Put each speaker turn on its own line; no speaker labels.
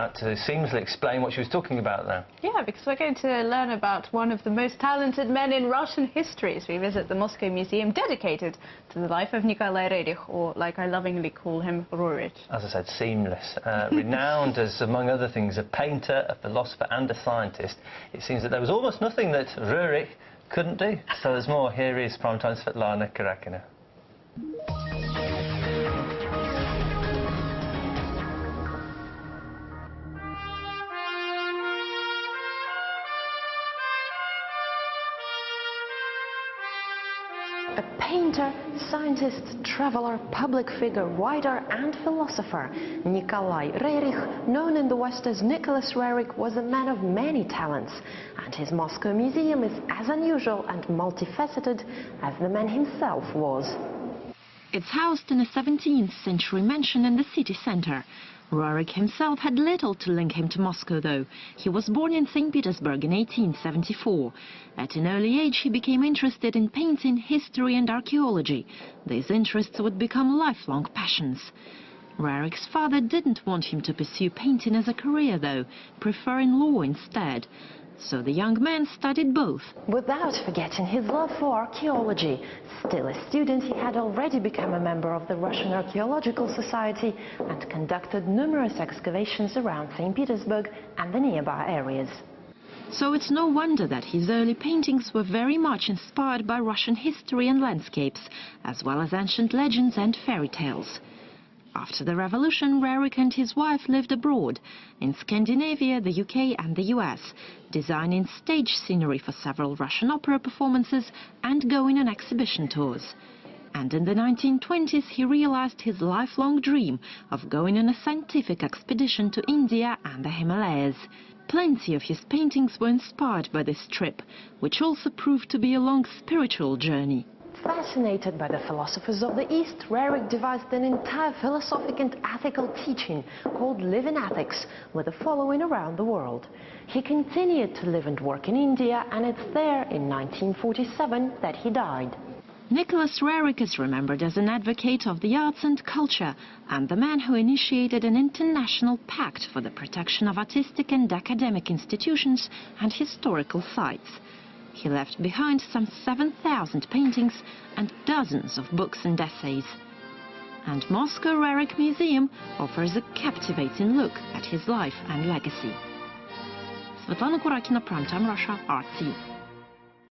had to seamlessly explain what she was talking about there.
Yeah, because we're going to learn about one of the most talented men in Russian history as we visit the Moscow Museum dedicated to the life of Nikolai Roerich, or like I lovingly call him, Roerich.
As I said, seamless. Renowned as, among other things, a painter, a philosopher and a scientist, it seems that there was almost nothing that Roerich couldn't do. So there's more. Here is Primetime Svetlana Karakina.
A painter, scientist, traveler, public figure, writer and philosopher, Nikolai Roerich, known in the West as Nicholas Roerich, was a man of many talents, and his Moscow Museum is as unusual and multifaceted as the man himself was. It's housed in a 17th century mansion in the city center. Roerich himself had little to link him to Moscow, though. He was born in St. Petersburg in 1874. At an early age, he became interested in painting, history and archaeology. These interests would become lifelong passions. Roerich's father didn't want him to pursue painting as a career, though, preferring law instead. So the young man studied both. Without forgetting his love for archaeology. Still a student, he had already become a member of the Russian Archaeological Society and conducted numerous excavations around St. Petersburg and the nearby areas. So it's no wonder that his early paintings were very much inspired by Russian history and landscapes, as well as ancient legends and fairy tales. After the revolution, Roerich and his wife lived abroad, in Scandinavia, the UK and the US, designing stage scenery for several Russian opera performances and going on exhibition tours. And in the 1920s, he realized his lifelong dream of going on a scientific expedition to India and the Himalayas. Plenty of his paintings were inspired by this trip, which also proved to be a long spiritual journey. Fascinated by the philosophers of the East, Roerich devised an entire philosophic and ethical teaching called Living Ethics, with a following around the world. He continued to live and work in India, and it's there in 1947 that he died. Nicholas Roerich is remembered as an advocate of the arts and culture, and the man who initiated an international pact for the protection of artistic and academic institutions and historical sites. He left behind some 7,000 paintings and dozens of books and essays. And Moscow Roerich Museum offers a captivating look at his life and legacy. Svetlana Karakina, Primetime Russia, RT.